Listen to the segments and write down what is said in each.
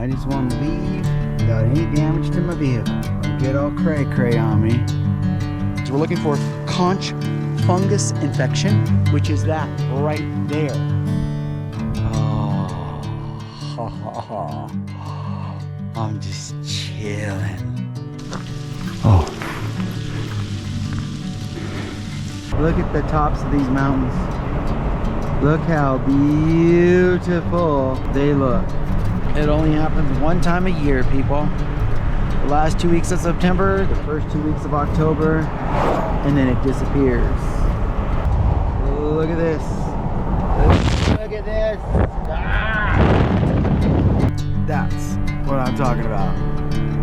I just want to leave without any damage to my vehicle. Don't get all cray-cray on me. So we're looking for conch fungus infection, which is that right there. Oh, I'm just chilling. Oh. Look at the tops of these mountains. Look how beautiful they look. It only happens one time a year, people. The last 2 weeks of September, the first 2 weeks of October, and then it disappears. Look at this. Look at this. Ah! That's what I'm talking about.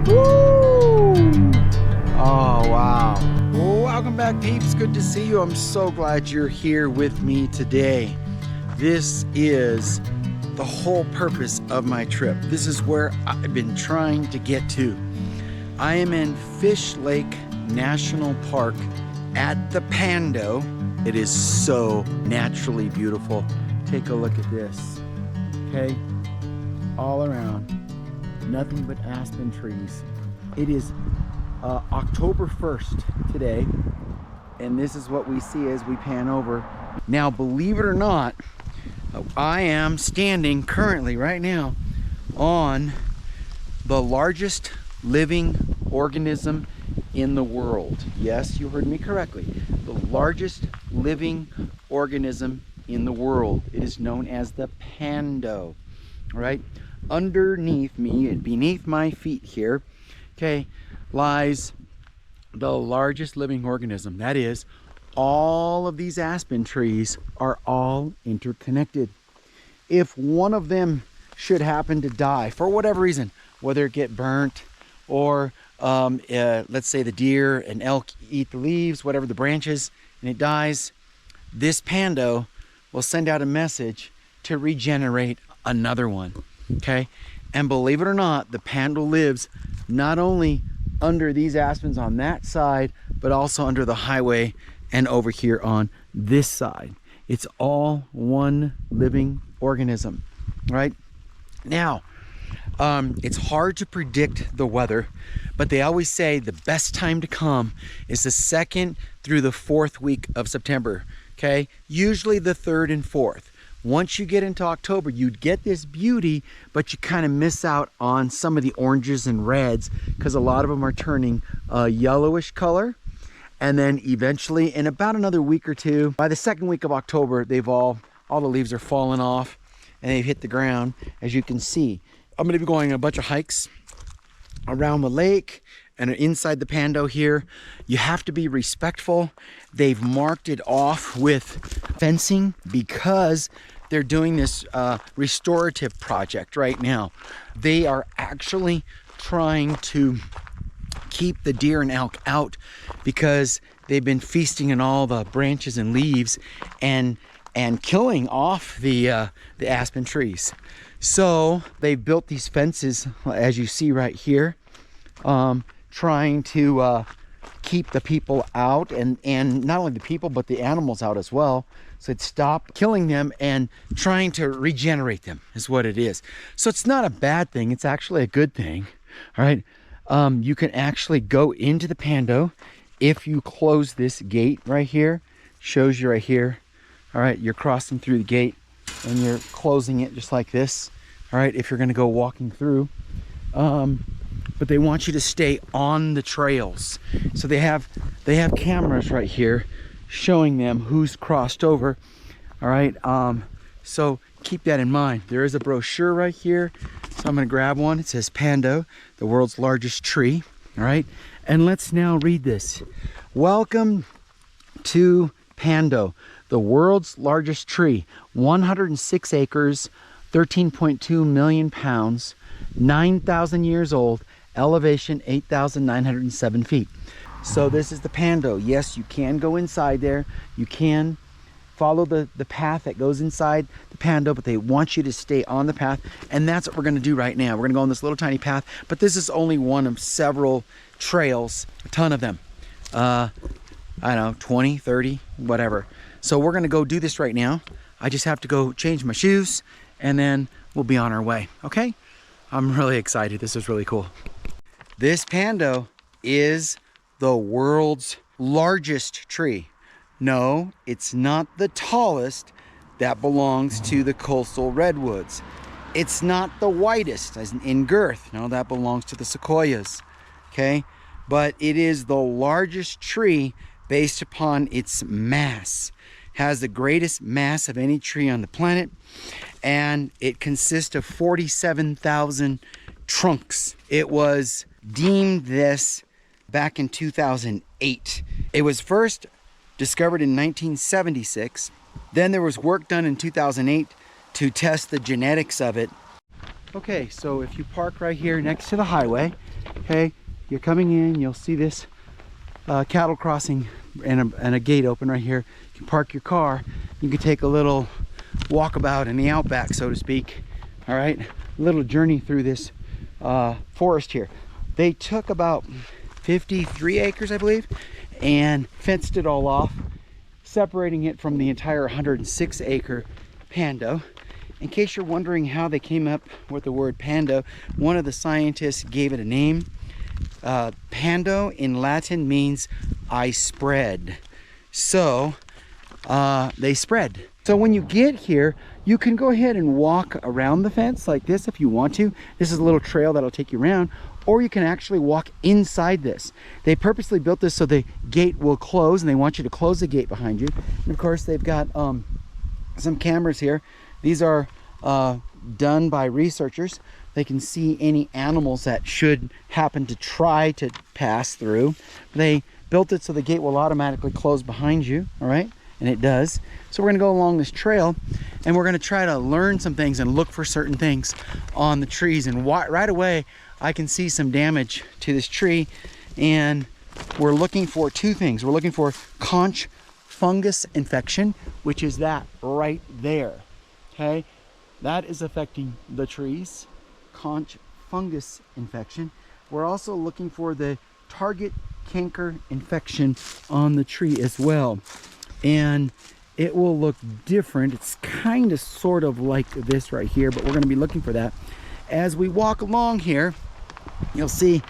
Woo! Oh, wow. Welcome back, peeps. Good to see you. I'm so glad you're here with me today. This is the whole purpose of my trip. This is where I've been trying to get to. I am in Fish Lake National Park at the Pando. It is so naturally beautiful. Take a look at this, okay? All around, nothing but aspen trees. It is October 1st today, and this is what we see as we pan over. Now, believe it or not, I am standing currently right now on the largest living organism in the world. Yes, you heard me correctly. The largest living organism in the world. It is known as the Pando. Right? Underneath me and beneath my feet here, okay, lies the largest living organism. That is, all of these aspen trees are all interconnected. If one of them should happen to die for whatever reason, whether it get burnt or let's say the deer and elk eat the leaves, whatever, the branches, and it dies, this Pando will send out a message to regenerate another one. Okay, and believe it or not, the Pando lives not only under these aspens on that side, but also under the highway and over here on this side. It's all one living organism, right? Now, it's hard to predict the weather, but they always say the best time to come is the 2nd through the 4th week of September, okay? Usually the 3rd and 4th. Once you get into October, you'd get this beauty, but you kind of miss out on some of the oranges and reds because a lot of them are turning a yellowish color. And then eventually, in about another week or two, by the 2nd week of October, they've all the leaves are falling off and they've hit the ground, as you can see. I'm going to be going on a bunch of hikes around the lake and inside the Pando here. You have to be respectful. They've marked it off with fencing because they're doing this restorative project right now. They are actually trying to keep the deer and elk out because they've been feasting on all the branches and leaves and killing off the aspen trees. So they built these fences, as you see right here, trying to keep the people out, and not only the people but the animals out as well, so it'd stop killing them and trying to regenerate them is what it is. So it's not a bad thing, it's actually a good thing. All right, you can actually go into the Pando if you close this gate right here. Shows you right here. All right, you're crossing through the gate and you're closing it just like this. All right, if you're going to go walking through, but they want you to stay on the trails. So they have cameras right here showing them who's crossed over. All right, so keep that in mind. There is a brochure right here, so I'm going to grab one. It says Pando, the world's largest tree. All right, and let's now read this. Welcome to Pando, the world's largest tree, 106 acres, 13.2 million pounds, 9,000 years old, elevation 8,907 feet. So this is the Pando. Yes, you can go inside there. You can follow the path that goes inside the Pando, but they want you to stay on the path. And that's what we're going to do right now. We're going to go on this little tiny path, but this is only one of several trails, a ton of them. I don't know, 20, 30, whatever. So we're going to go do this right now. I just have to go change my shoes and then we'll be on our way. Okay. I'm really excited. This is really cool. This Pando is the world's largest tree. No, it's not the tallest. That belongs to the coastal redwoods. It's not the widest as in girth. No, that belongs to the sequoias. Okay, but it is the largest tree based upon its mass. Has the greatest mass of any tree on the planet, and it consists of 47,000 trunks. It was deemed this back in 2008. It was first discovered in 1976. Then there was work done in 2008 to test the genetics of it. Okay, so if you park right here next to the highway, okay, you're coming in, you'll see this cattle crossing and a gate open right here. You can park your car. You can take a little walkabout in the outback, so to speak. All right, a little journey through this forest here. They took about 53 acres, I believe, and fenced it all off, separating it from the entire 106-acre Pando. In case you're wondering how they came up with the word Pando, one of the scientists gave it a name. Pando in Latin means I spread. So they spread. So when you get here, you can go ahead and walk around the fence like this if you want to. This is a little trail that'll take you around, or you can actually walk inside this. They purposely built this so the gate will close, and they want you to close the gate behind you. And of course, they've got some cameras here. These are done by researchers. They can see any animals that should happen to try to pass through. They built it so the gate will automatically close behind you, all right? And it does. So we're gonna go along this trail, and we're gonna try to learn some things and look for certain things on the trees. And right away, I can see some damage to this tree, and we're looking for two things. We're looking for conch fungus infection, which is that right there, okay? That is affecting the trees, conch fungus infection. We're also looking for the target canker infection on the tree as well. And it will look different. It's kind of sort of like this right here, but we're going to be looking for that. As we walk along here, you'll see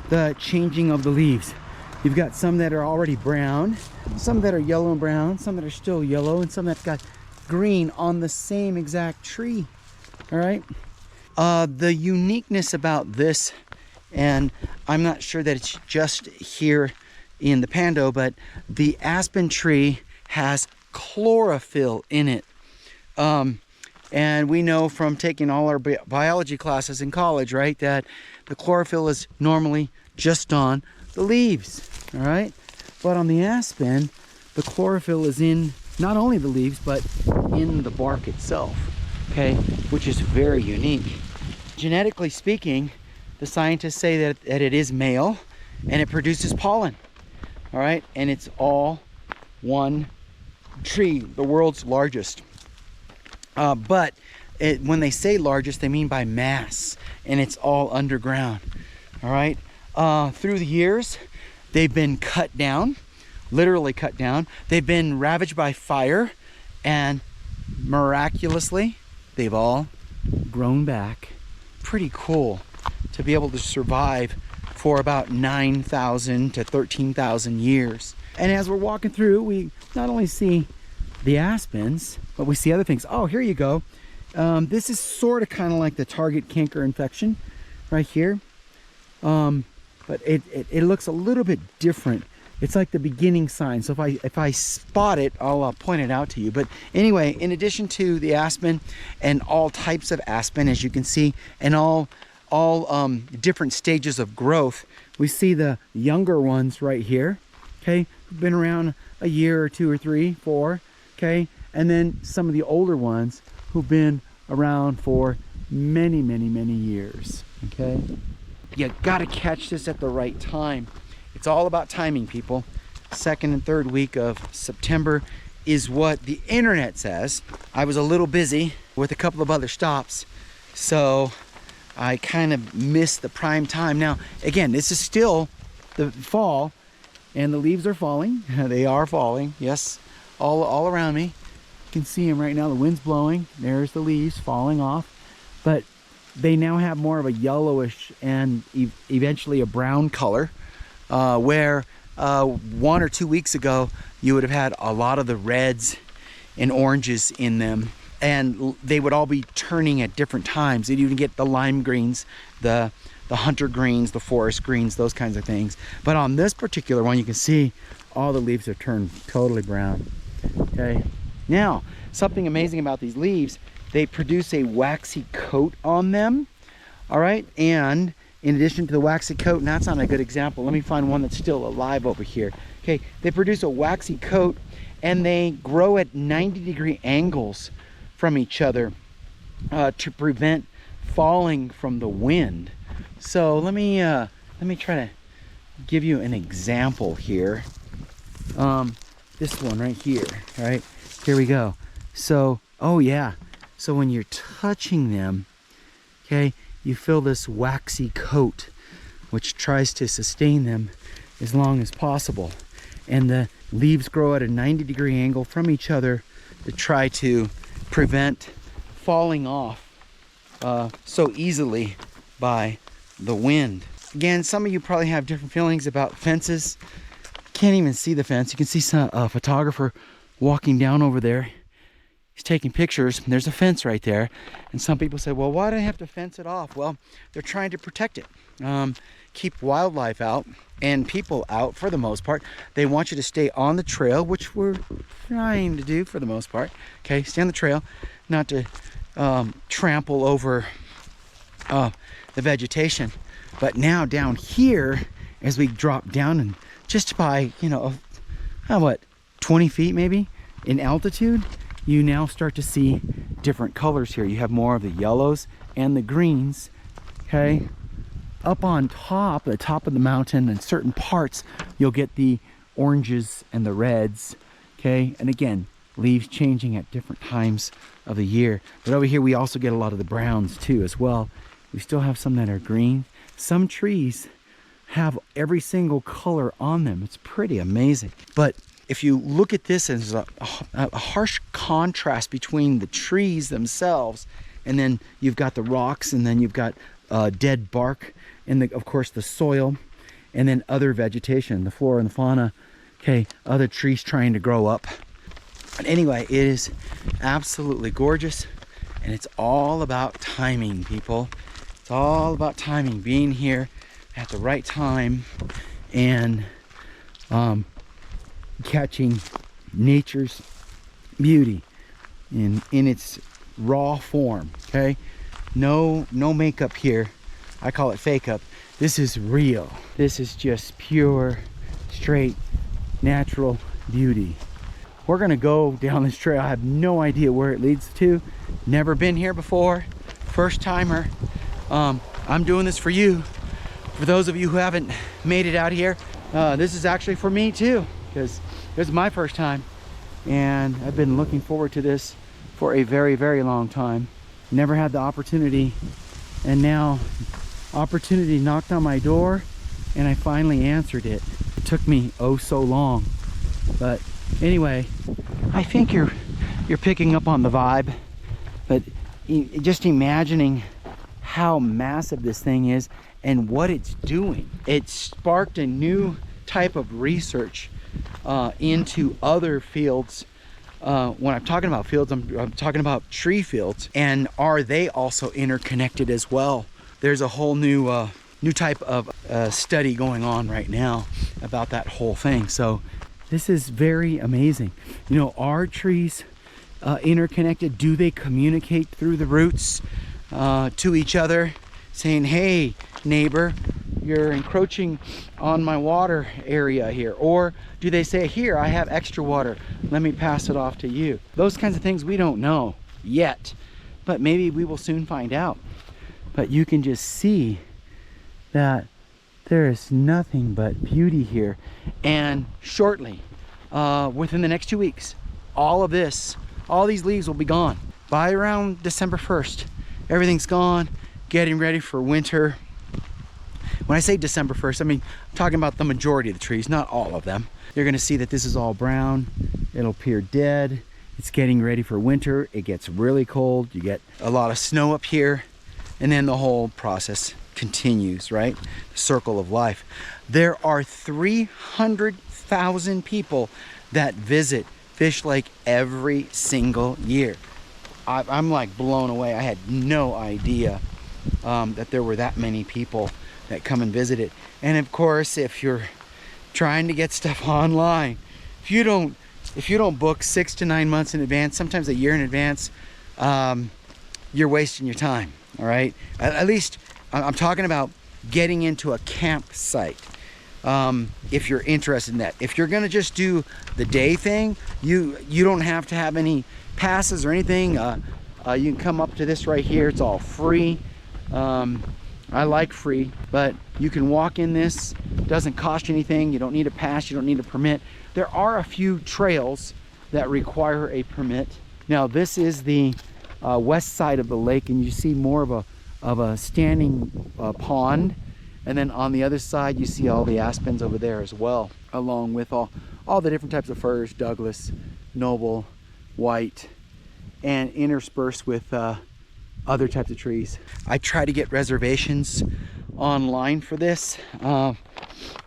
the changing of the leaves. You've got some that are already brown, some that are yellow and brown, some that are still yellow, and some that's got green on the same exact tree. All right. The uniqueness about this, and I'm not sure that it's just here in the Pando, but the aspen tree has chlorophyll in it. And we know from taking all our biology classes in college, right, that the chlorophyll is normally just on the leaves, all right? But on the aspen, the chlorophyll is in not only the leaves, but in the bark itself, okay, which is very unique. Genetically speaking, the scientists say that it is male and it produces pollen, all right? And it's all one tree, the world's largest. But when they say largest, they mean by mass, and it's all underground, all right? Through the years, they've been cut down, literally cut down. They've been ravaged by fire, and miraculously, they've all grown back. Pretty cool to be able to survive for about 9,000 to 13,000 years. And as we're walking through, we not only see the aspens, but we see other things. Oh, here you go. This is sort of kind of like the target canker infection right here. But it looks a little bit different. It's like the beginning sign. So if I spot it, I'll point it out to you. But anyway, in addition to the aspen and all types of aspen, as you can see, and all different stages of growth, we see the younger ones right here, okay, who've been around a year or two or three, four, okay, and then some of the older ones who've been around for many, many, many years, okay? You gotta catch this at the right time. It's all about timing, people. Second and third week of September is what the internet says. I was a little busy with a couple of other stops, so I kind of missed the prime time. Now, again, this is still the fall, and the leaves are falling. They are falling, yes, all around me. You can see them right now. The wind's blowing. There's the leaves falling off. But they now have more of a yellowish and eventually a brown color, where 1 or 2 weeks ago you would have had a lot of the reds and oranges in them, and they would all be turning at different times. You'd even get the lime greens, the hunter greens, the forest greens, those kinds of things. But on this particular one, you can see all the leaves are turned totally brown. Okay, now something amazing about these leaves, they produce a waxy coat on them. All right, and in addition to the waxy coat, and that's not a good example, let me find one that's still alive over here. Okay, they produce a waxy coat, and they grow at 90-degree angles from each other to prevent falling from the wind. So let me try to give you an example here. This one right here, all right? Here we go. So, oh yeah, so when you're touching them, okay, you feel this waxy coat, which tries to sustain them as long as possible. And the leaves grow at a 90-degree angle from each other to try to prevent falling off so easily by the wind. Again, some of you probably have different feelings about fences. Can't even see the fence. You can see a photographer walking down over there. He's taking pictures. There's a fence right there. And some people say, well, why do I have to fence it off? Well, they're trying to protect it. Keep wildlife out and people out for the most part. They want you to stay on the trail, which we're trying to do for the most part. Okay, stay on the trail, not to trample over the vegetation. But now down here, as we drop down and just by, you know, what, 20 feet maybe in altitude, you now start to see different colors here. You have more of the yellows and the greens, okay? Up on top, the top of the mountain, in certain parts, you'll get the oranges and the reds, okay? And again, leaves changing at different times of the year. But over here, we also get a lot of the browns too as well. We still have some that are green. Some trees have every single color on them. It's pretty amazing. But if you look at this as a harsh contrast between the trees themselves, and then you've got the rocks, and then you've got dead bark, and of course the soil, and then other vegetation, the flora and the fauna, okay, other trees trying to grow up. But anyway, it is absolutely gorgeous, and it's all about timing, people. It's all about timing, being here at the right time and catching nature's beauty in its raw form. Okay, no makeup here. I call it fake up. This is real. This is just pure, straight, natural beauty. We're gonna go down this trail. I have no idea where it leads to. Never been here before. First timer. I'm doing this for you. For those of you who haven't made it out here, this is actually for me too, because this is my first time, and I've been looking forward to this for a very, very long time. Never had the opportunity, and now opportunity knocked on my door, and I finally answered it. It took me oh so long, but anyway, I think you're picking up on the vibe. But just imagining how massive this thing is and what it's doing, it sparked a new type of research into other fields. When I'm talking about fields, I'm talking about tree fields, and are they also interconnected as well? There's a whole new type of study going on right now about that whole thing. So this is very amazing. You know, are trees interconnected? Do they communicate through the roots to each other, saying, hey neighbor, you're encroaching on my water area here? Or do they say, here, I have extra water, let me pass it off to you? Those kinds of things we don't know yet, but maybe we will soon find out. But you can just see that there is nothing but beauty here. And shortly, within the next 2 weeks, all these leaves will be gone. By around December 1st, everything's gone, getting ready for winter. When I say December 1st, I mean, I'm talking about the majority of the trees, not all of them. You're gonna see that this is all brown. It'll appear dead. It's getting ready for winter. It gets really cold. You get a lot of snow up here. and then the whole process continues, right? The circle of life. There are 300,000 people that visit Fish Lake every single year. I'm like blown away. I had no idea that there were that many people that come and visit it. And of course, if you're trying to get stuff online, if you don't book 6 to 9 months in advance, sometimes a year in advance, you're wasting your time. All right, at least I'm talking about getting into a campsite. If you're interested in that, if you're gonna just do the day thing, you don't have to have any passes or anything. You can come up to this right here. It's all free. I like free, but you can walk in this. Doesn't cost you anything. You don't need a pass. You don't need a permit. There are a few trails that require a permit. Now this is the west side of the lake, and you see more of a standing pond, and then on the other side you see all the aspens over there as well, along with all the different types of firs, Douglas, noble, white, and interspersed with other types of trees. I try to get reservations online for this,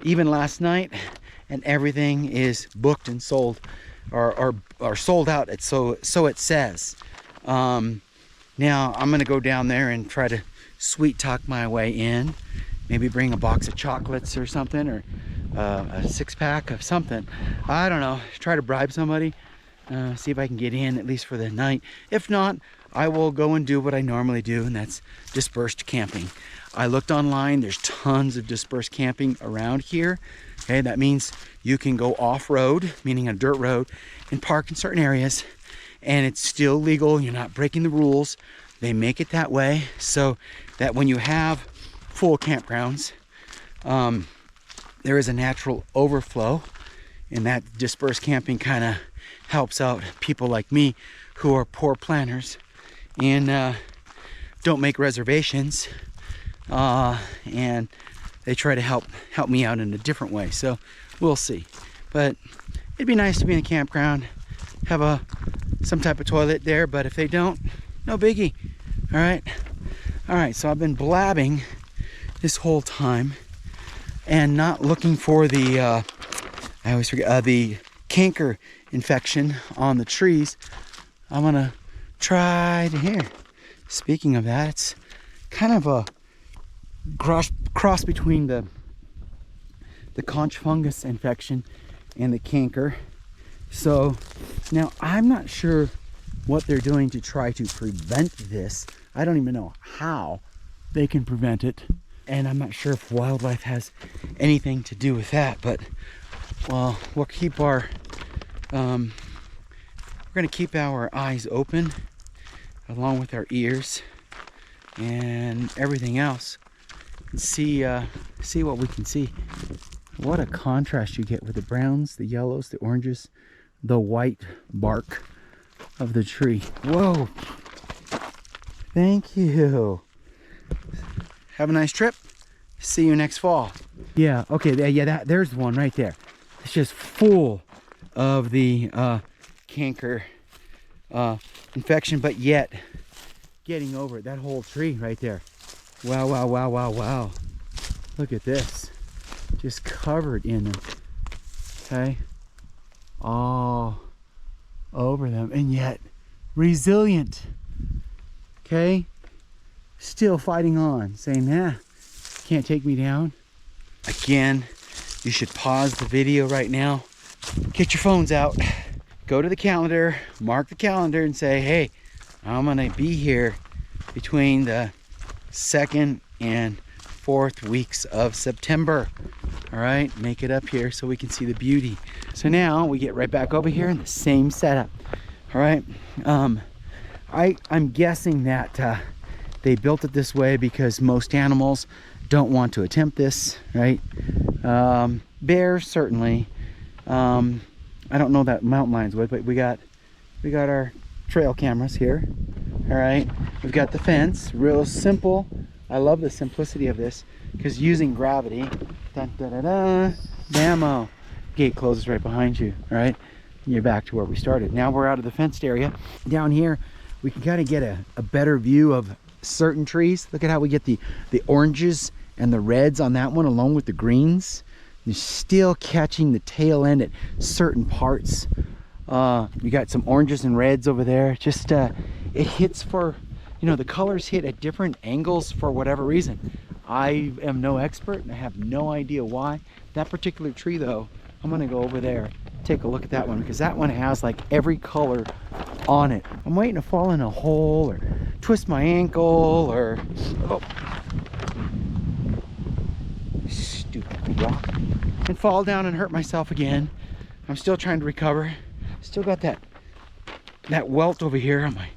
even last night, and everything is booked and sold, or sold out. So it says. Now I'm gonna go down there and try to sweet talk my way in. Maybe bring a box of chocolates or something, or a 6-pack of something. I don't know. Try to bribe somebody. See if I can get in at least for the night. If not, I will go and do what I normally do, and that's dispersed camping. I looked online. There's tons of dispersed camping around here. Okay, that means you can go off-road, meaning a dirt road, and park in certain areas, and it's still legal. You're not breaking the rules. They make it that way so that when you have full campgrounds, there is a natural overflow, and that dispersed camping kind of helps out people like me who are poor planners and don't make reservations, and they try to help me out in a different way. So we'll see, but it'd be nice to be in a campground, have some type of toilet there, but if they don't, no biggie. All right, so I've been blabbing this whole time and not looking for the I always forget the canker infection on the trees. I'm gonna try to here. Speaking of that, it's kind of a cross between the conch fungus infection and the canker. So now I'm not sure what they're doing to try to prevent this. I don't even know how they can prevent it, and I'm not sure if wildlife has anything to do with that. But well, we'll keep our we're going to keep our eyes open along with our ears and everything else, and see what we can see. What a contrast you get with the browns, the yellows, the oranges, the white bark of the tree. Whoa, thank you. Have a nice trip. See you next fall. Yeah, okay, yeah, there's one right there. It's just full of the canker infection, but yet getting over it. That whole tree right there. Wow, wow, wow, wow, wow. Look at this. Just covered in them. Okay. All over them, and yet resilient. Okay. Still fighting on, saying, nah, can't take me down. Again, you should pause the video right now, get your phones out, go to the calendar, mark the calendar, and say, hey, I'm gonna be here between the 2nd and 4th weeks of September. All right, make it up here so we can see the beauty. So now we get right back over here in the same setup. All right, I'm guessing that they built it this way because most animals don't want to attempt this, right? Bears certainly. I don't know that mountain lions would, but we got our trail cameras here. All right, we've got the fence, real simple. I love the simplicity of this because using gravity, dun, da, da, da, bammo, gate closes right behind you. All right, and you're back to where we started. Now we're out of the fenced area. Down here, we can kind of get a better view of certain trees. Look at how we get the oranges and the reds on that one along with the greens. You're still catching the tail end at certain parts. You got some oranges and reds over there. Just it hits for, you know, the colors hit at different angles for whatever reason. I am no expert and I have no idea why. That particular tree though, I'm gonna go over there, take a look at that one, because that one has like every color on it. I'm waiting to fall in a hole or twist my ankle or, oh, stupid rock, and fall down and hurt myself again. I'm still trying to recover. Still got that welt over here on my,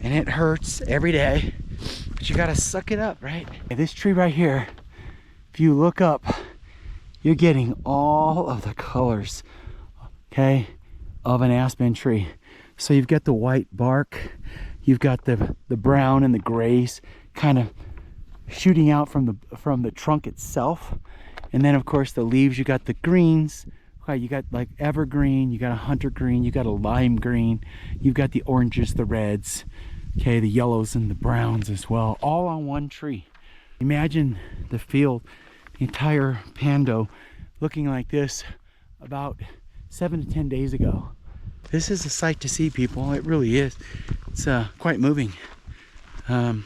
and it hurts every day, but you gotta suck it up, right? And this tree right here, if you look up, you're getting all of the colors, okay, of an aspen tree. So you've got the white bark, you've got the brown and the grays kind of shooting out from the trunk itself, and then of course the leaves, you got the greens. Okay, you got like evergreen, you got a hunter green, you got a lime green, you've got the oranges, the reds, okay, the yellows and the browns as well, all on one tree. Imagine the field, the entire Pando, looking like this about 7 to 10 days ago. This is a sight to see, people. It really is. It's quite moving. Got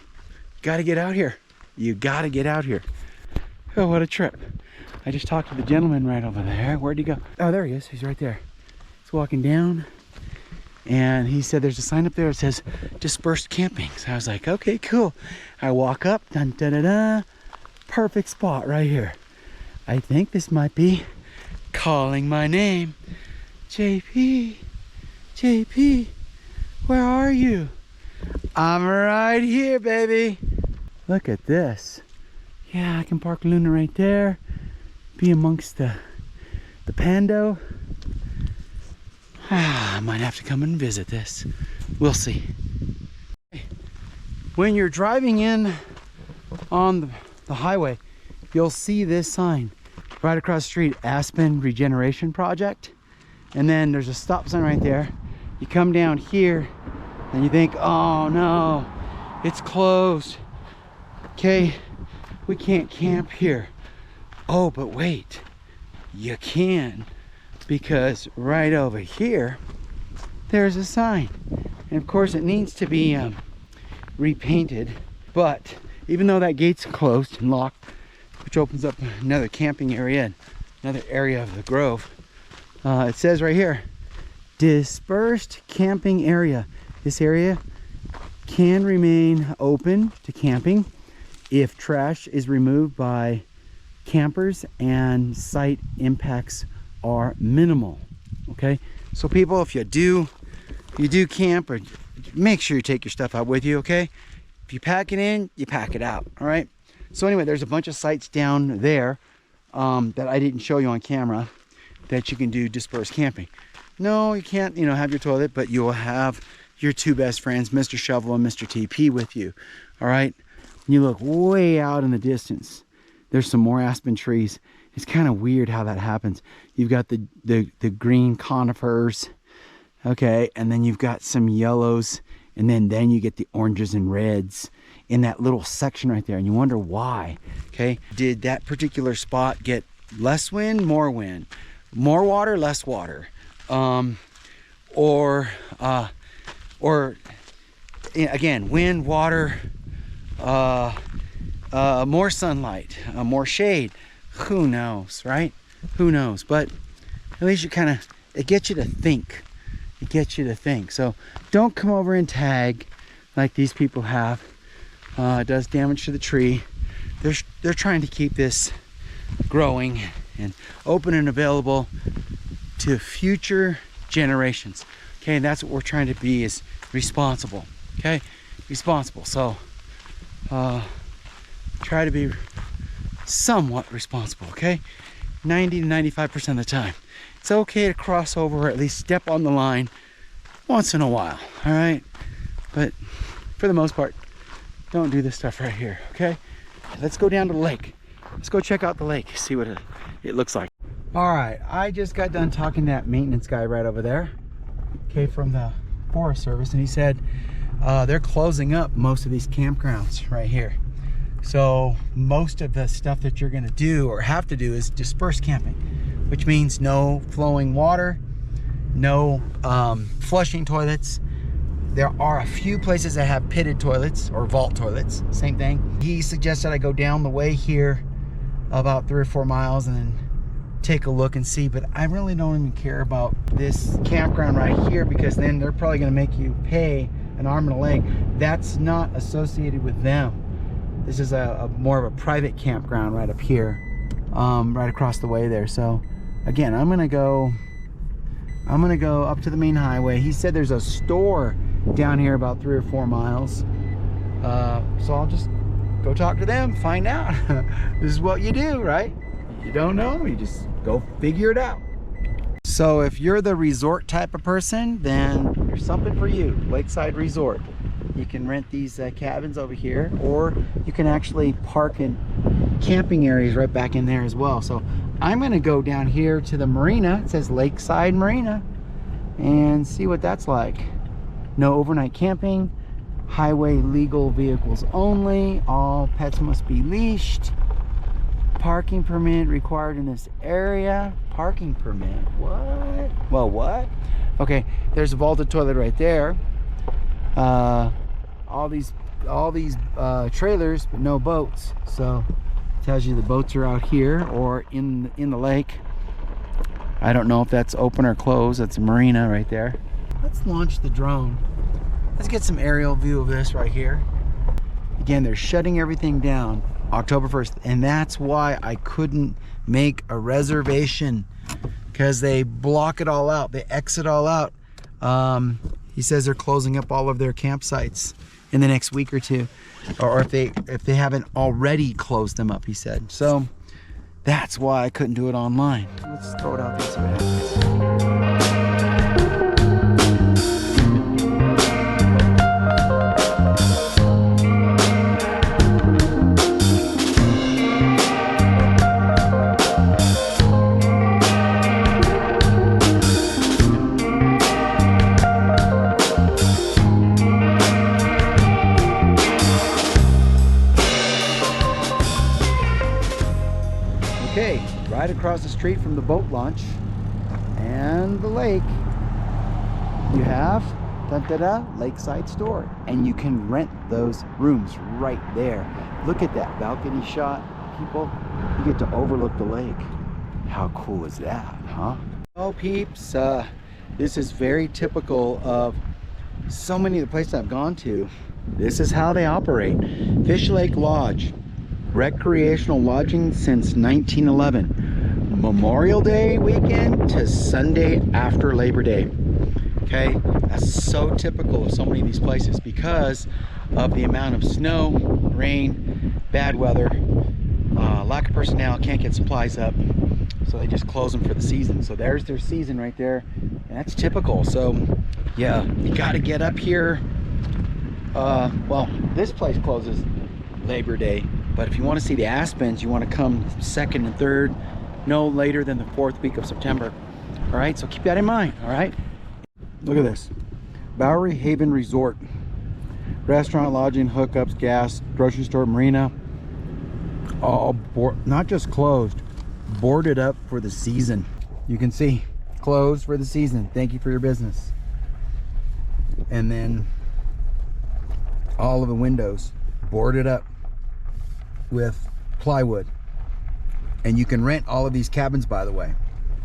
to get out here. You got to get out here. Oh, what a trip. I just talked to the gentleman right over there. Where'd he go? Oh, there he is. He's right there. He's walking down. And he said there's a sign up there that says dispersed camping. So I was like, okay, cool. I walk up. Dun, dun, dun, dun. Perfect spot right here. I think this might be calling my name. JP. JP. Where are you? I'm right here, baby. Look at this. Yeah, I can park Luna right there. Be amongst the Pando. I might have to come and visit this. We'll see. When you're driving in on the highway, you'll see this sign right across the street, Aspen Regeneration Project. And then there's a stop sign right there. You come down here and you think, oh no, it's closed. Okay, we can't camp here. Oh, but wait, you can, because right over here, there's a sign. And of course it needs to be repainted, but even though that gate's closed and locked, which opens up another camping area, another area of the grove, it says right here, dispersed camping area. This area can remain open to camping if trash is removed by campers and site impacts are minimal. Okay, so people, if you do camp, or make sure you take your stuff out with you. Okay, if you pack it in, you pack it out. All right, so anyway, there's a bunch of sites down there that I didn't show you on camera that you can do dispersed camping. No, you can't, you know, have your toilet, but you'll have your two best friends, Mr. Shovel and Mr. TP, with you. All right, and you look way out in the distance, there's some more aspen trees. It's kind of weird how that happens. You've got the green conifers, okay, and then you've got some yellows, and then you get the oranges and reds in that little section right there, and you wonder why. Okay, did that particular spot get less wind, more water, less water, or again, wind, water, more sunlight, more shade? Who knows, right? Who knows? But at least you kind of, it gets you to think. It gets you to think. So don't come over and tag like these people have. It does damage to the tree. They're trying to keep this growing and open and available to future generations. Okay, and that's what we're trying to be, is responsible. Okay, responsible. So try to be somewhat responsible. Okay, 90 to 95% of the time. It's okay to cross over, or at least step on the line once in a while. All right, but for the most part, don't do this stuff right here. Okay, let's go down to the lake. Let's go check out the lake, see what it looks like. All right, I just got done talking to that maintenance guy right over there, okay, from the Forest Service, and he said they're closing up most of these campgrounds right here. So most of the stuff that you're gonna do or have to do is disperse camping, which means no flowing water, no flushing toilets. There are a few places that have pitted toilets or vault toilets, same thing. He suggested I go down the way here about 3 or 4 miles and then take a look and see, but I really don't even care about this campground right here, because then they're probably gonna make you pay an arm and a leg. That's not associated with them. This is a more of a private campground right up here, right across the way there. So again, I'm gonna go up to the main highway. He said there's a store down here about 3 or 4 miles. So I'll just go talk to them, find out. This is what you do, right? You don't know, you just go figure it out. So if you're the resort type of person, then there's something for you. Lakeside Resort. You can rent these cabins over here, or you can actually park in camping areas right back in there as well. So I'm gonna go down here to the marina. It says Lakeside Marina, and see what that's like. No overnight camping, highway legal vehicles only, all pets must be leashed, parking permit required in this area. Parking permit, what? Well, what? Okay, there's a vaulted toilet right there. All these trailers, but no boats. So it tells you the boats are out here or in the lake. I don't know if that's open or closed. That's a marina right there. Let's launch the drone. Let's get some aerial view of this right here. Again, they're shutting everything down October 1st, and that's why I couldn't make a reservation, because they block it all out. They exit all out. He says they're closing up all of their campsites in the next week or two, or if they haven't already closed them up, he said. So that's why I couldn't do it online. Let's throw it out there, see what happens. Okay, right across the street from the boat launch and the lake, you have Lakeside Store, and you can rent those rooms right there. Look at that balcony shot, people. You get to overlook the lake. How cool is that, huh? Oh, peeps, this is very typical of so many of the places I've gone to. This is how they operate. Fish Lake Lodge. Recreational lodging since 1911. Memorial Day weekend to Sunday after Labor Day. Okay, that's so typical of so many of these places because of the amount of snow, rain, bad weather, lack of personnel, can't get supplies up, so they just close them for the season. So there's their season right there, and that's typical. So yeah, you got to get up here. Well, this place closes Labor Day. But if you want to see the Aspens, you want to come 2nd and 3rd, no later than the 4th week of September. All right, so keep that in mind, all right? Look at this. Bowery Haven Resort. Restaurant, lodging, hookups, gas, grocery store, marina. All not just closed, boarded up for the season. You can see, closed for the season. Thank you for your business. And then all of the windows boarded up with plywood. And you can rent all of these cabins, by the way,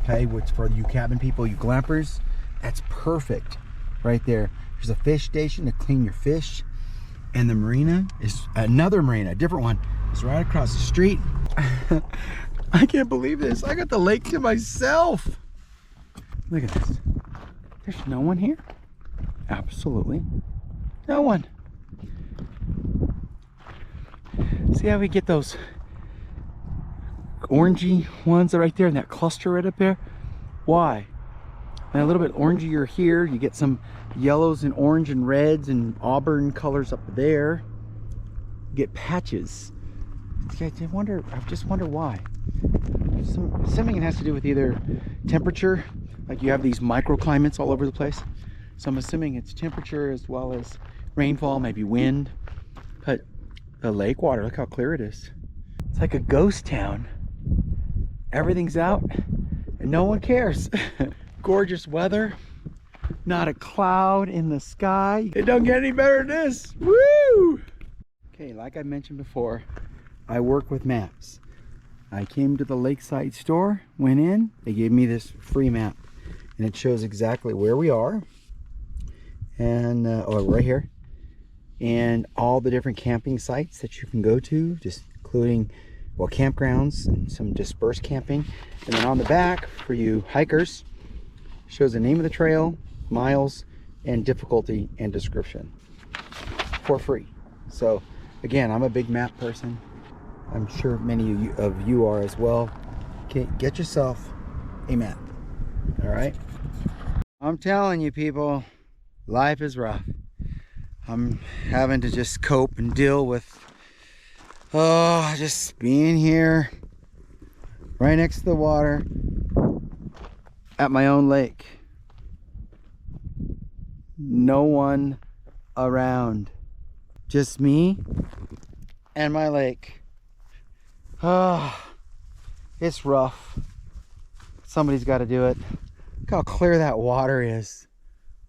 okay, which for you cabin people, you glampers, that's perfect right there. There's a fish station to clean your fish, and the marina is another marina, a different one. It's right across the street. I can't believe this. I got the lake to myself. Look at this. There's no one here. Absolutely no one. See how we get those orangey ones right there in that cluster right up there? Why? And a little bit orangier here. You get some yellows and orange and reds and auburn colors up there. You get patches. I just wonder why. Assuming it has to do with either temperature, like you have these microclimates all over the place. So I'm assuming it's temperature as well as rainfall, maybe wind. But the lake water, look how clear it is. It's like a ghost town. Everything's out and no one cares. Gorgeous weather, not a cloud in the sky. It don't get any better than this. Woo! Okay, like I mentioned before, I work with maps. I came to the lakeside store, went in, they gave me this free map, and it shows exactly where we are, and right here, and all the different camping sites that you can go to, just including, well, campgrounds and some dispersed camping. And then on the back, for you hikers, shows the name of the trail, miles, and difficulty and description for free. So again, I'm a big map person. I'm sure many of you are as well. Okay, get yourself a map. All right. I'm telling you, people, life is rough. I'm having to just cope and deal with, just being here right next to the water at my own lake. No one around. Just me and my lake. It's rough. Somebody's got to do it. Look how clear that water is.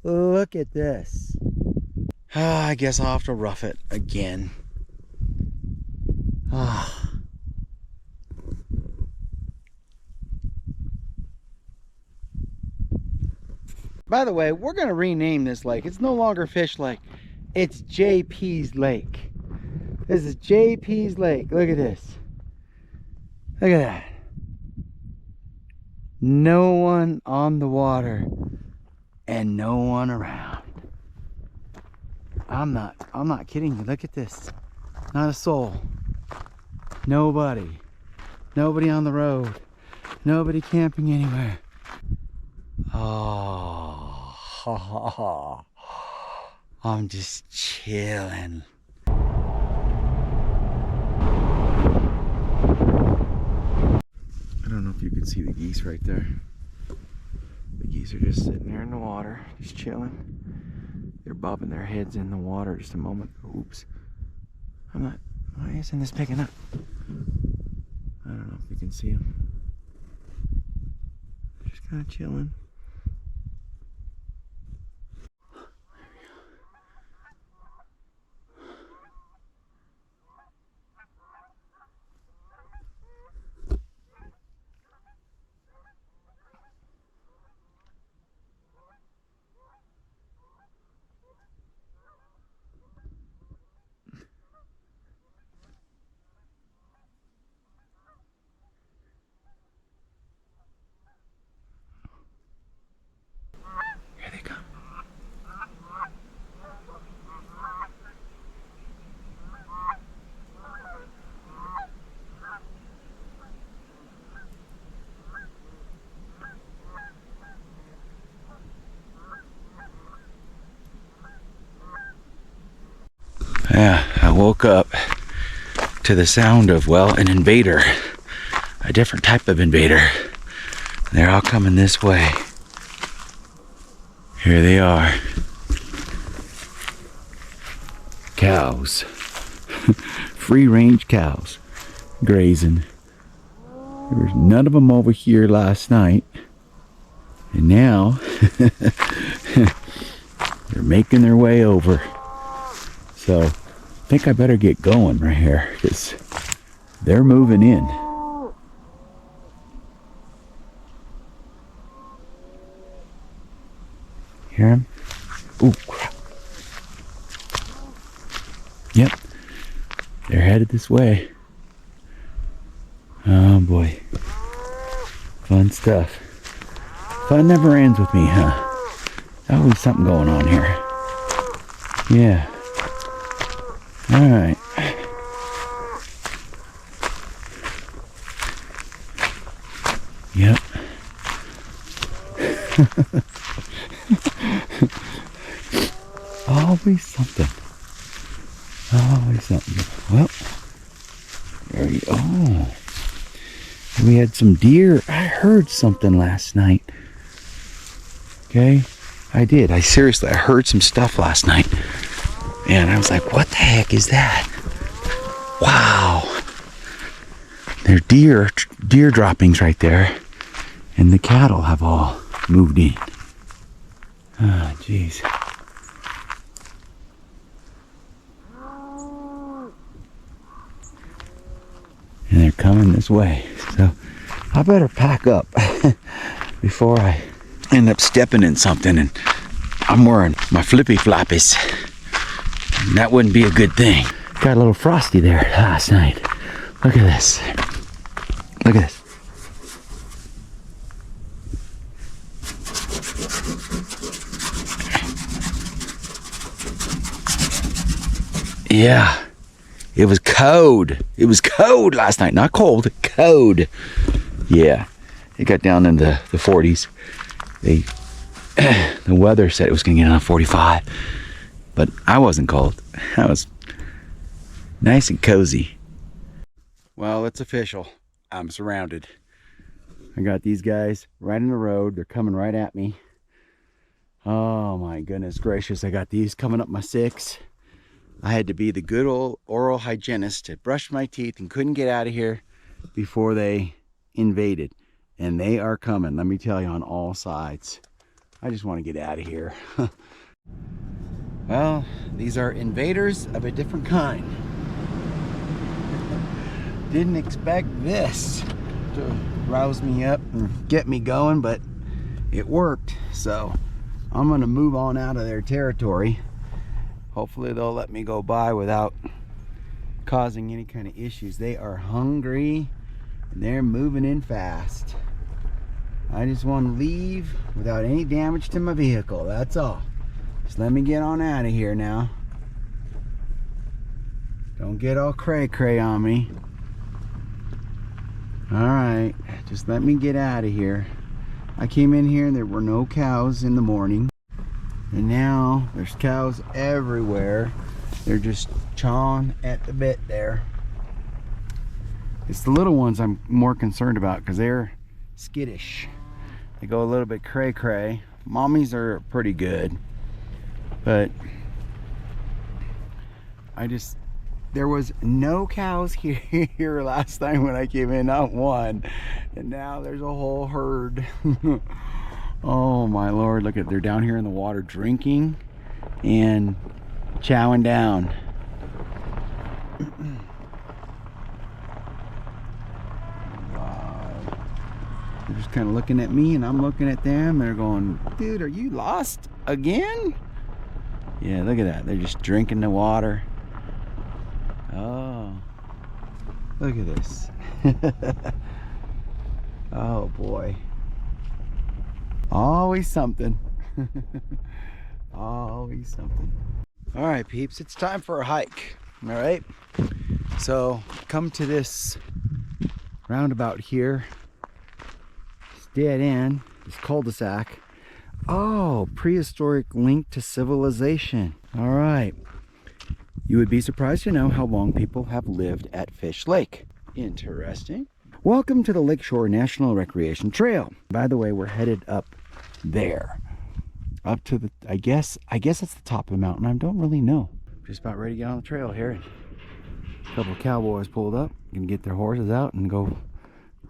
Look at this. I guess I'll have to rough it again. By the way, we're going to rename this lake. It's no longer Fish Lake. It's JP's Lake. This is JP's Lake. Look at this. Look at that. No one on the water and no one around. I'm not kidding you. Look at this. Not a soul. Nobody. Nobody on the road. Nobody camping anywhere. Oh, I'm just chilling. I don't know if you can see the geese right there. The geese are just sitting there in the water, just chilling. They're bobbing their heads in the water just a moment. Oops. Why isn't this picking up? I don't know if you can see them. Just kind of chilling. Here they come. Yeah, I woke up to the sound of, well, an invader. A different type of invader. They're all coming this way. Here they are. Cows. Free range cows. Grazing. There was none of them over here last night. And now they're making their way over. So I think I better get going right here because they're moving in. Hear them? Ooh, crap. Yep. They're headed this way. Oh boy. Fun stuff. Fun never ends with me, huh? Always something going on here. Yeah. Alright. Yep. Always something. Always something. Well, there you go. Oh, we had some deer. I heard something last night. Okay, I did. I heard some stuff last night. And I was like, what the heck is that? Wow. There are deer droppings right there. And the cattle have all moved in. Ah, jeez. And they're coming this way. So I better pack up before I end up stepping in something. And I'm wearing my flippy floppies. And that wouldn't be a good thing. Got a little frosty there last night. Look at this. Look at this. Yeah, it was cold. It was cold last night. Not cold, cold. Yeah, it got down into the 40s. The weather said it was going to get down to 45. But I wasn't cold. I was nice and cozy. Well, it's official. I'm surrounded. I got these guys right in the road. They're coming right at me. Oh my goodness gracious. I got these coming up my 6. I had to be the good old oral hygienist to brush my teeth and couldn't get out of here before they invaded. And they are coming, let me tell you, on all sides. I just want to get out of here. Well, these are invaders of a different kind. Didn't expect this to rouse me up and get me going, but it worked. So I'm gonna move on out of their territory. Hopefully they'll let me go by without causing any kind of issues. They are hungry and they're moving in fast. I just want to leave without any damage to my vehicle, that's all. Just let me get on out of here now. Don't get all cray-cray on me. Alright, just let me get out of here. I came in here and there were no cows in the morning. And now there's cows everywhere. They're just chawing at the bit there. It's the little ones I'm more concerned about because they're skittish. They go a little bit cray-cray. Mommies are pretty good. But there was no cows here last time when I came in, not one. And now there's a whole herd. Oh my Lord, look at, they're down here in the water drinking and chowing down. Wow. They're just kind of looking at me and I'm looking at them. They're going, dude, are you lost again? Yeah, look at that. They're just drinking the water. Oh, look at this. Oh boy. Always something. Always something. All right, peeps, it's time for a hike. All right. So come to this roundabout here. It's dead end. This cul-de-sac. Oh, prehistoric link to civilization. All right. You would be surprised to know how long people have lived at Fish Lake. Interesting. Welcome to the Lakeshore National Recreation Trail. By the way, we're headed up there. Up to the, I guess it's the top of the mountain. I don't really know. Just about ready to get on the trail here. A couple of cowboys pulled up. Gonna get their horses out and go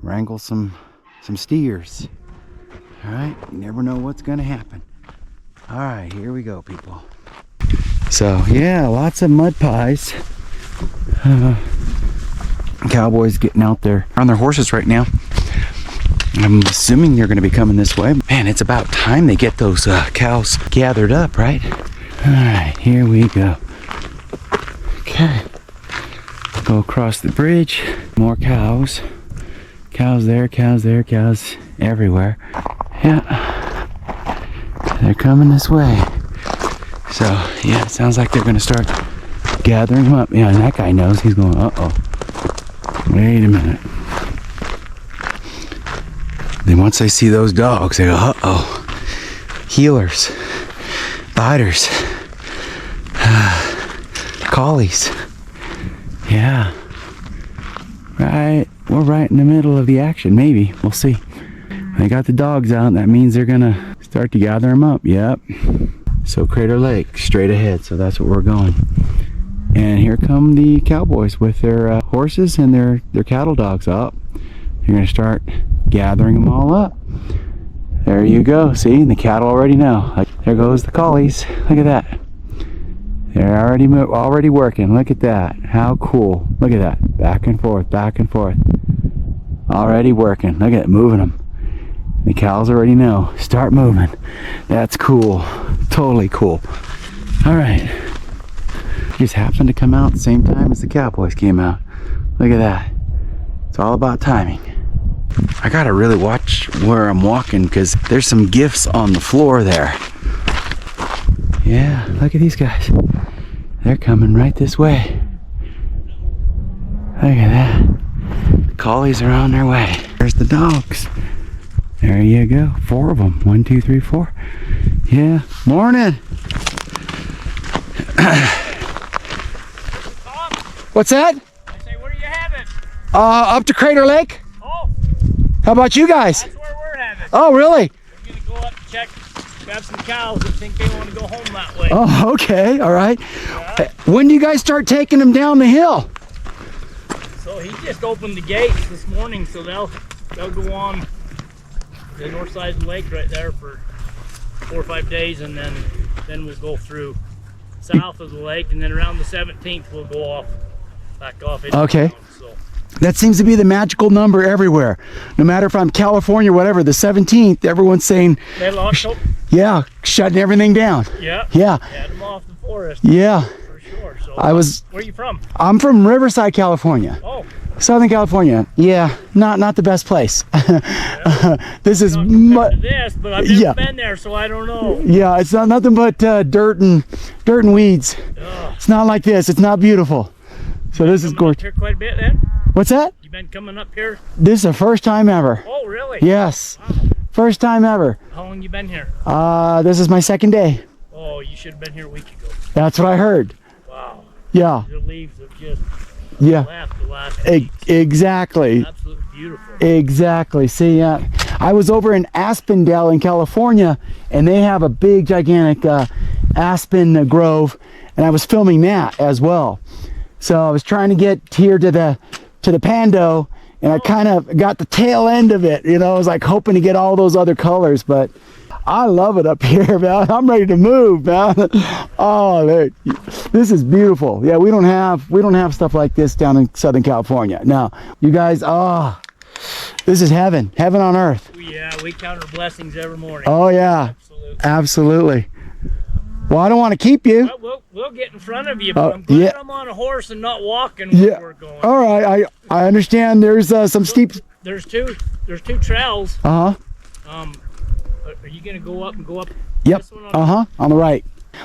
wrangle some steers. All right, you never know what's gonna happen. All right, here we go, people. So yeah, lots of mud pies. Cowboys getting out there on their horses right now. I'm assuming they're going to be coming this way. Man, it's about time they get those cows gathered up, right? All right, here we go. Okay, go across the bridge. More cows. Cows there, cows there, cows everywhere. Yeah, they're coming this way. So yeah, it sounds like they're going to start gathering them up. Yeah, and that guy knows. He's going, uh-oh. Wait a minute. Then once they see those dogs, they go, uh-oh. Healers. Biters. Collies. Yeah. Right. We're right in the middle of the action, maybe. We'll see. They got the dogs out. That means they're going to start to gather them up. Yep. So Crater Lake, straight ahead. So that's what we're going. And here come the cowboys with their horses and their cattle dogs up. They're gonna start gathering them all up. There you go. See, the cattle already know. Like, there goes the collies. Look at that. They're already working. Look at that. How cool. Look at that. Back and forth, back and forth. Already working. Look at it, moving them. The cows already know. Start moving. That's cool. Totally cool. All right. Just happened to come out at the same time as the cowboys came out. Look at that. It's all about timing. I gotta really watch where I'm walking because there's some gifts on the floor there. Yeah, look at these guys. They're coming right this way. Look at that. The collies are on their way. There's the dogs. There you go. 4 of them. 1, 2, 3, 4. Yeah. Morning. What's that? I say, where are you headed? Up to Crater Lake. Oh. How about you guys? That's where we're headed. Oh, really? We're going to go up and check, grab some cows that think they want to go home that way. Oh, okay. All right. Yeah. When do you guys start taking them down the hill? So he just opened the gates this morning, so they'll go on the north side of the lake right there for 4 or 5 days, and then we'll go through south of the lake, and then around the 17th we'll go off, back off. Okay. Town, so. That seems to be the magical number everywhere. No matter if I'm California or whatever, the 17th, everyone's saying, They lost hope. yeah, shutting everything down. Yeah. Yeah. Had them off the forest. Yeah. For sure. So Where are you from? I'm from Riverside, California. Oh. Southern California. Yeah, not the best place. Yeah. This is Not compared to this, but I've never yeah. been there, so I don't know. Yeah, it's not nothing but dirt and weeds. Ugh. It's not like this. It's not beautiful. So this is Coming up gorgeous. here quite a bit then? What's that? You been coming up here? This is the first time ever. Oh, really? Yes, Wow. first time ever. How long you been here? This is my second day. Oh, you should have been here a week ago. That's what I heard. Wow. Yeah, The leaves have just yeah, left the last week. exactly. Absolutely beautiful. Exactly. See, I was over in Aspendale in California, and they have a big, gigantic aspen grove, and I was filming that as well. So I was trying to get here to the Pando, and I kind of got the tail end of it. You know, I was like hoping to get all those other colors, but I love it up here, man. I'm ready to move, man. Oh, look, this is beautiful. Yeah, we don't have stuff like this down in Southern California. No, you guys, this is heaven on earth. Yeah, we count our blessings every morning. Oh yeah, Absolutely. absolutely. Well, I don't want to keep you. Well, we'll get in front of you, but I'm glad yeah. I'm on a horse and not walking Yeah. where we're going. All right, I understand. There's some steep. There's two trails. Uh huh. Are you gonna go up? Yep. This one On the right.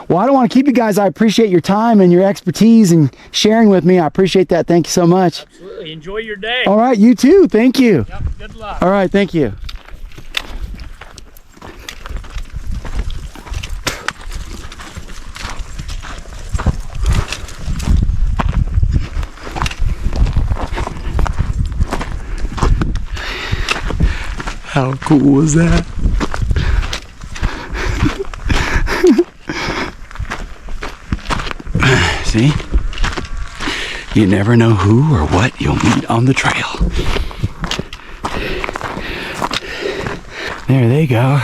Well, I don't want to keep you guys. I appreciate your time and your expertise and sharing with me. I appreciate that. Thank you so much. Absolutely. Enjoy your day. All right, you too. Thank you. Yep. Good luck. All right, thank you. How cool was that? See? You never know who or what you'll meet on the trail. There they go.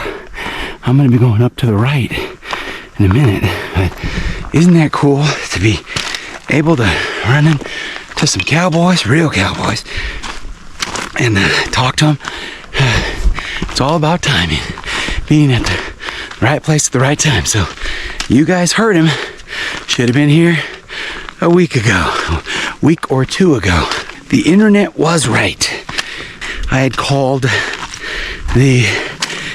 I'm gonna be going up to the right in a minute. But isn't that cool to be able to run into some cowboys, real cowboys, and talk to them? It's all about timing, being at the right place at the right time. So you guys heard him. Should have been here a week or two ago. The internet was right. I had called the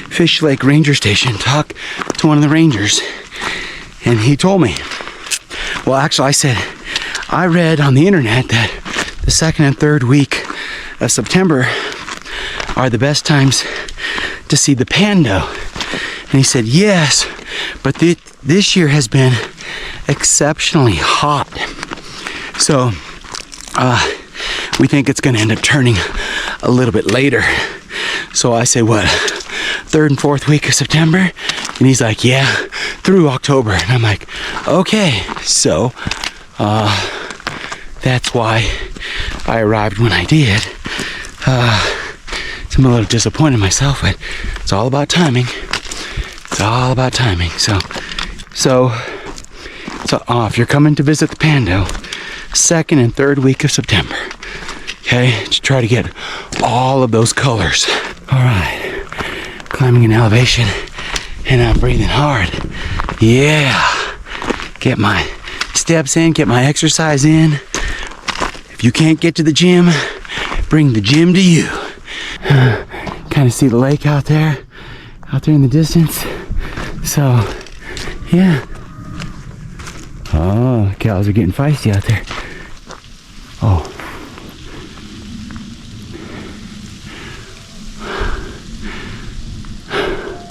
Fish Lake Ranger Station, talked to one of the rangers, and he told me, well, actually I said, I read on the internet that the 2nd and 3rd week of September are the best times to see the Pando. And he said, yes, but this year has been exceptionally hot. So we think it's gonna end up turning a little bit later. So I say, what, 3rd and 4th week of September? And he's like, yeah, through October. And I'm like, okay, so that's why I arrived when I did. So I'm a little disappointed in myself, but it's all about timing. It's all about timing. So if you're coming to visit the Pando, 2nd and 3rd week of September, okay, to try to get all of those colors. All right, climbing an elevation, and I'm breathing hard. Yeah, get my steps in, get my exercise in. If you can't get to the gym, bring the gym to you. Kind of see the lake out there in the distance. So, yeah. Oh, cows are getting feisty out there. Oh.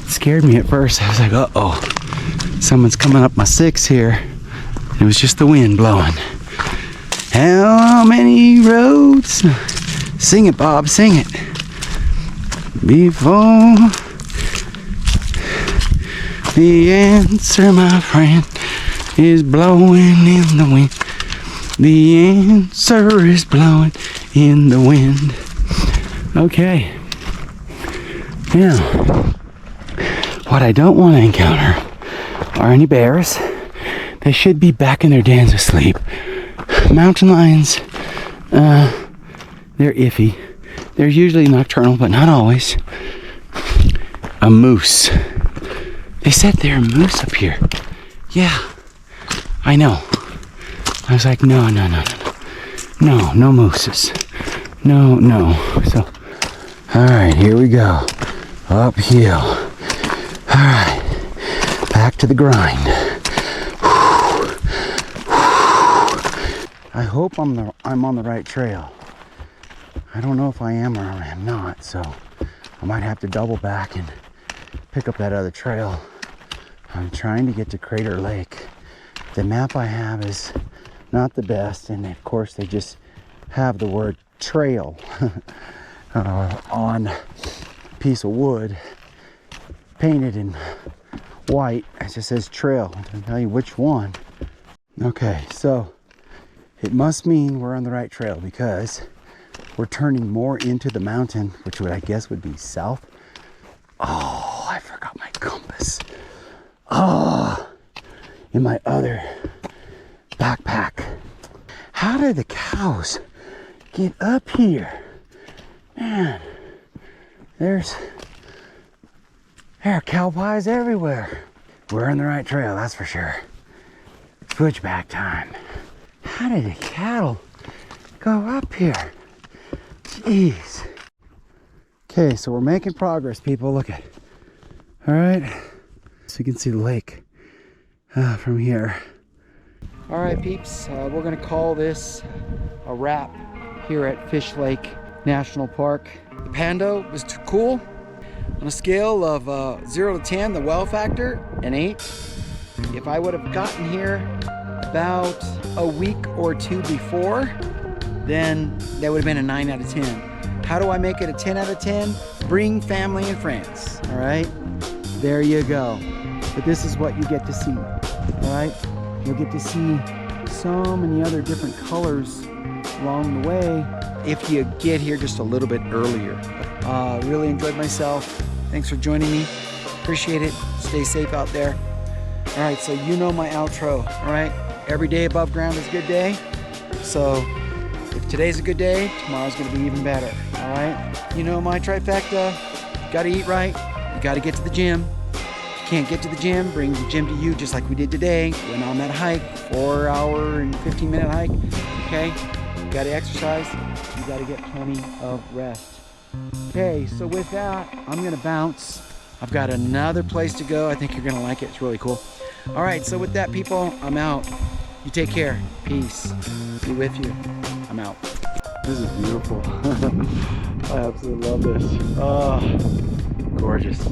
It scared me at first. I was like, uh-oh. Someone's coming up my 6 here. It was just the wind blowing. How many roads? Sing it, Bob, sing it. Before the answer, my friend, is blowing in the wind. The answer is blowing in the wind. Okay. Now, what I don't want to encounter are any bears. They should be back in their dens asleep. Mountain lions, they're iffy. They're usually nocturnal, but not always. A moose. They said there are moose up here. Yeah, I know. I was like, no mooses. No. So, all right, here we go. Uphill. All right, back to the grind. I hope I'm on the right trail. I don't know if I am or I am not, so I might have to double back and pick up that other trail. I'm trying to get to Crater Lake. The map I have is not the best, and of course they just have the word trail on a piece of wood painted in white. It just says trail. It doesn't tell you which one. Okay, so it must mean we're on the right trail because we're turning more into the mountain, which I guess would be south. Oh, I forgot my compass. Oh, in my other backpack. How did the cows get up here? Man, there are cow pies everywhere. We're on the right trail, that's for sure. Switchback time. How did the cattle go up here? Jeez. Okay, so we're making progress, people. Look at it. All right, so you can see the lake from here. All right, peeps, we're gonna call this a wrap here at Fish Lake National Park. The Pando was too cool. On a scale of 0 to 10, the wow factor, an 8. If I would have gotten here about a week or two before, then that would have been a 9 out of 10. How do I make it a 10 out of 10? Bring family and friends, all right? There you go. But this is what you get to see, all right? You'll get to see so many other different colors along the way if you get here just a little bit earlier. Really enjoyed myself. Thanks for joining me. Appreciate it. Stay safe out there. All right, so you know my outro, all right? Every day above ground is a good day. So if today's a good day, tomorrow's gonna be even better, all right? You know my trifecta. You gotta eat right. You gotta get to the gym. Can't get to the gym, bring the gym to you just like we did today. Went on that hike, 4-hour and 15-minute hike, okay? You gotta exercise, you gotta get plenty of rest. Okay, so with that, I'm gonna bounce. I've got another place to go. I think you're gonna like it, it's really cool. All right, so with that, people, I'm out. You take care, peace, be with you, I'm out. This is beautiful. I absolutely love this. Oh, gorgeous.